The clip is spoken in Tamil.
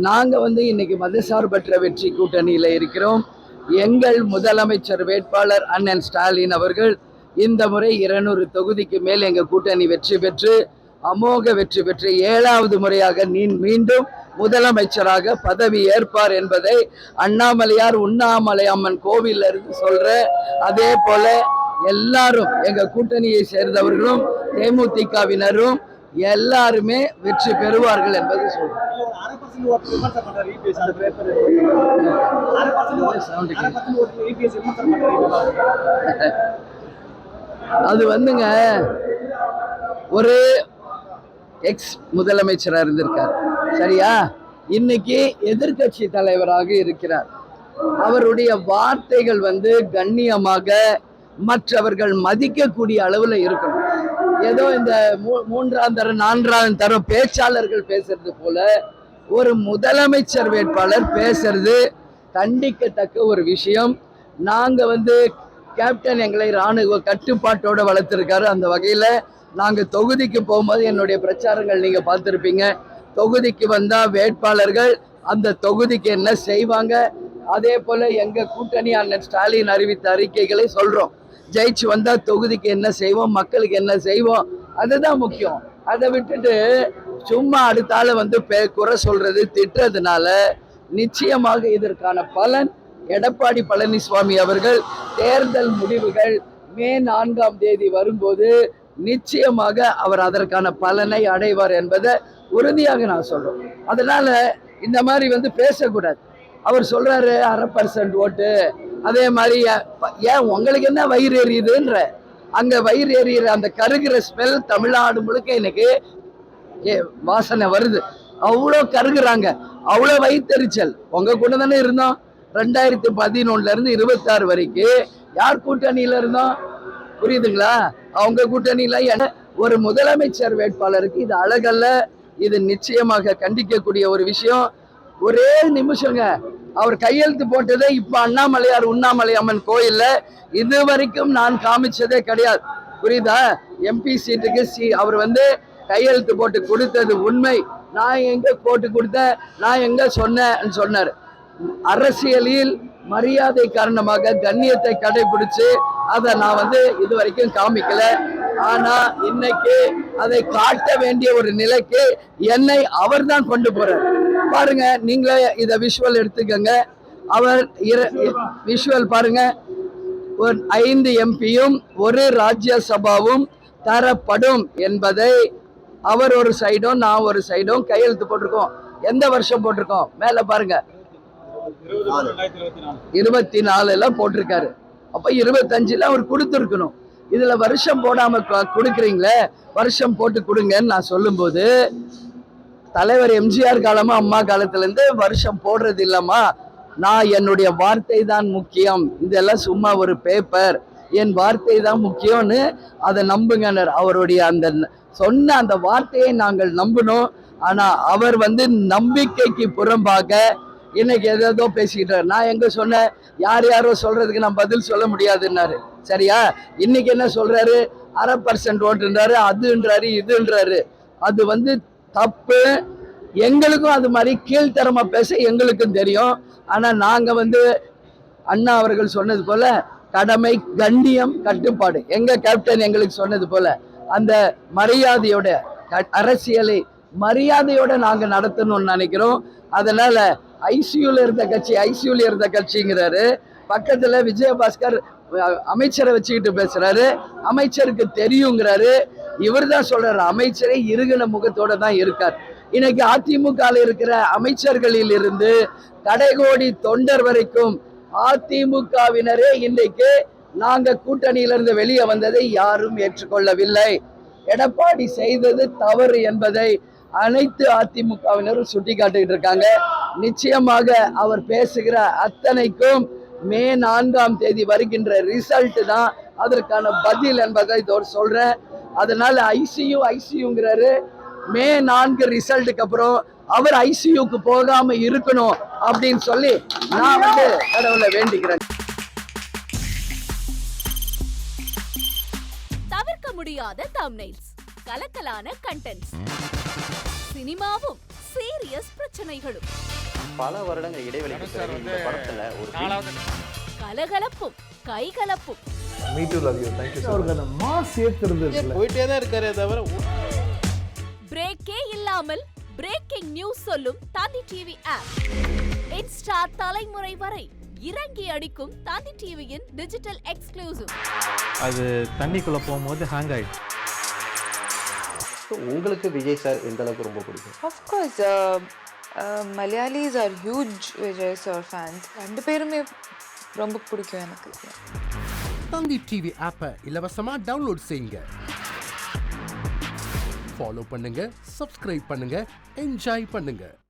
நாங்க இன்னைக்கு மதசார்பற்ற வெற்றி கூட்டணியில இருக்கிறோம். எங்கள் முதலமைச்சர் வேட்பாளர் அண்ணன் ஸ்டாலின் அவர்கள் இந்த முறை 200 தொகுதிக்கு மேல் எங்க கூட்டணி வெற்றி பெற்று அமோக வெற்றி பெற்று 7வது முறையாக மீண்டும் முதலமைச்சராக பதவி ஏற்பார் என்பதை அண்ணாமலையார் உண்ணாமலை அம்மன் கோவில்ல இருந்து சொல்ற. அதே போல எல்லாரும் எங்க கூட்டணியை சேர்ந்தவர்களும் தேமுதிகவினரும் எல்லாருமே வெற்றி பெறுவார்கள் என்பது சொல்றேன். அது ஒரு எக்ஸ் முதலமைச்சரா இருந்திருக்கார், சரியா? இன்னைக்கு எதிர்கட்சி தலைவராக இருக்கிறார். அவருடைய வார்த்தைகள் கண்ணியமாக மற்றவர்கள் மதிக்கக்கூடிய அளவுல இருக்கணும். ஏதோ இந்த 3ஆம் தரம் 4ஆம் தரம் பேச்சாளர்கள் பேசுறது போல ஒரு முதலமைச்சர் வேட்பாளர் பேசுறது கண்டிக்கத்தக்க ஒரு விஷயம். நாங்க கேப்டன் எங்களை ராணுவ கட்டுப்பாட்டோட வளர்த்திருக்காரு. அந்த வகையில நாங்க தொகுதிக்கு போகும்போது என்னுடைய பிரச்சாரங்கள் நீங்க பார்த்திருப்பீங்க. தொகுதிக்கு வந்தா வேட்பாளர்கள் அந்த தொகுதிக்கு என்ன செய்வாங்க, அதே போல எங்க கூட்டணி அண்ணன் ஸ்டாலின் அறிவித்த அறிக்கைகளை சொல்றோம். ஜெயிச்சு வந்தா தொகுதிக்கு என்ன செய்வோம், மக்களுக்கு என்ன செய்வோம், அதுதான் முக்கியம். அதை விட்டுட்டு சும்மா அடுத்தால குறை சொல்றது திட்டுறதுனால நிச்சயமாக இதற்கான பலன் எடப்பாடி பழனிசாமி அவர்கள் தேர்தல் முடிவுகள் மே 4ஆம் தேதி வரும்போது நிச்சயமாக அவர் அதற்கான பலனை அடைவார் என்பதை உறுதியாக நான் சொல்றோம். அதனால இந்த மாதிரி பேசக்கூடாது. அவர் சொல்றாரு 1/2% ஓட்டு, அதே மாதிரி ஏன் உங்களுக்கு என்ன வயிறு எரியுதுன்ற, அங்க வயிறு எரியுற அந்த கருகிற ஸ்மெல் தமிழ்நாடு முழுக்க இன்னைக்கு வாசனை வருது. அவ்வளோ கருகுறாங்க, அவ்வளோ வயிற்றுச்சல். உங்க கூட தானே இருந்தோம் 2011 இருந்து 26 வரைக்கும். யார் கூட்டணியில இருந்தோம், புரியுதுங்களா? அவங்க கூட்டணியில ஒரு முதலமைச்சர் வேட்பாளருக்கு இது அழகல்ல. இது நிச்சயமாக கண்டிக்கக்கூடிய ஒரு விஷயம். ஒரே நிமிஷங்க, அவர் கையெழுத்து போட்டதே இப்ப அண்ணாமலையார் உண்ணாமலை அம்மன் கோயில்ல இது வரைக்கும் நான் காமிச்சதே கிடையாது, புரியுதா? எம்பி சீட்டுக்கு அவர் கையெழுத்து போட்டு கொடுத்தது உண்மை. நான் எங்க போட்டு கொடுத்தேன், நான் எங்க சொன்னேன்னு சொன்னார். அரசியலில் மரியாதை காரணமாக கண்ணியத்தை கடைபிடிச்சு அதை நான் இது வரைக்கும் காமிக்கல. ஆனா இன்னைக்கு அதை காட்ட வேண்டிய ஒரு நிலைக்கு என்னை அவர் தான் கொண்டு போறார். பாருங்க, நீங்களே இத விஷுவல் எடுத்துக்கங்க. அவர் விஷுவல் பாருங்க. ஒரு 5 எம்பியும் ஒரு ராஜ்யசபாவும் தரப்படும் என்பதை அவர் ஒரு சைடும் நான் ஒரு சைடும் கையெழுத்து போட்டிருக்கோம். எந்த வருஷம் போட்டிருக்கோம்? மேல பாருங்க, 24 போட்டிருக்காரு. அப்ப 25 அவர் கொடுத்துருக்கணும். இதுல வருஷம் போடாம கொடுக்குறீங்களே, வருஷம் போட்டு கொடுங்கன்னு நான் சொல்லும் போது, தலைவர் எம்ஜிஆர் காலமா அம்மா காலத்துல இருந்து வருஷம் போடுறது இல்லம்மா, நான் என்னுடைய வார்த்தை தான் முக்கியம், இதெல்லாம் சும்மா ஒரு பேப்பர், என் வார்த்தை தான் முக்கியம்னு அதை நம்புங்கனர். அவருடைய அந்த சொன்ன அந்த வார்த்தையை நாங்கள் நம்பணும். ஆனா அவர் நம்பிக்கைக்கு புறம்பாக இன்னைக்கு ஏதோ பேசிக்கிட்டார். நான் எங்க சொன்னேன், யாரோ சொல்றதுக்கு நான் பதில் சொல்ல முடியாதுன்னாரு, சரியா? இன்னைக்கு என்ன சொல்றாரு, 1/2% ஓட்டுன்றாரு, அதுன்றாரு இதுன்றாரு. அது தப்பு. எங்களுக்கும் அது மாதிரி கீழ்த்தரமா பேச எங்களுக்கும் தெரியும். ஆனா நாங்க அண்ணா அவர்கள் சொன்னது போல கடமை, கண்ணியம், கட்டுப்பாடு, எங்க கேப்டன் எங்களுக்கு சொன்னது போல அந்த மரியாதையோட அரசியலை மரியாதையோட நாங்க நடத்தணும்னு நினைக்கிறோம். அதனால ஐசியூல இருந்த கட்சிங்கிறாரு. பக்கத்துல விஜயபாஸ்கர் அமைச்சரை வச்சுக்கிட்டு பேசுறாரு, அமைச்சருக்கு தெரியுங்கிறாரு. இவர் தான் சொல்றாரு, அமைச்சரை இருகின முகத்தோட தான் இருக்கார். இன்னைக்கு அதிமுக இருக்கிற அமைச்சர்களில் இருந்து கடைகோடி தொண்டர் வரைக்கும் அதிமுகவினரே இன்றைக்கு நாங்க கூட்டணியிலிருந்து வெளியே வந்ததை யாரும் ஏற்றுக்கொள்ளவில்லை. எடப்பாடி செய்தது தவறு என்பதை அனைத்து அதிமுகவினரும் சுட்டி காட்டிட்டு இருக்காங்க. நிச்சயமாக அவர் பேசுகிற அத்தனைக்கும் மே 4ஆம் தேதி வருகின்ற ரிசல்ட் தான் அதற்கான பதில் என்பதை சொல்றேன். அதனால ஐசியூங்கிறாரு. மே 4 ரிசல்ட்டுக்கு அப்புறம் அவர் ஐசியூக்கு போகாம இருக்கணும் அப்படின்னு சொல்லி நான் கடவுளை வேண்டிக்கிறேன். தவிர்க்க முடியாத தம்ப்நெயில்ஸ், கலக்கலான கண்டென்ட்ஸ், சினிமாவும் சீரியஸ் பிரச்சனைகளும் பல வருடங்கள் இடைவெளிக்கு பிறகு இந்த படத்துல ஒரு கலகலப்பும் கைகலப்பும் போயிட்டே தான் இருக்காரே தவிர பிரேக்கே இல்லாமல் பிரேக்கிங் நியூஸ் சொல்லும் தந்தி டிவி ஆப். இன்ஸ்டா தலைமுறை வரை இறங்கி அடிக்கும் தந்தி டிவியின் டிஜிட்டல் எக்ஸ்க்ளூசிவ். அது தண்ணிக்குள்ள போகும்போது ஹேங் ஆயிடுச்சு. உங்களுக்கு விஜய் சார் எந்த அளவுக்கு ரொம்ப பிடிக்கும்? Of course, Malayalis are huge Vijay sir fans. ரெண்டு பேருமே ரொம்ப பிடிக்கும் எனக்கு. தந்தி டிவி ஆப்பை இலவசமா டவுன்லோட் செய்யுங்க. ஃபாலோ பண்ணுங்க, சப்ஸ்கிரைப் பண்ணுங்க, என்ஜாய் பண்ணுங்க.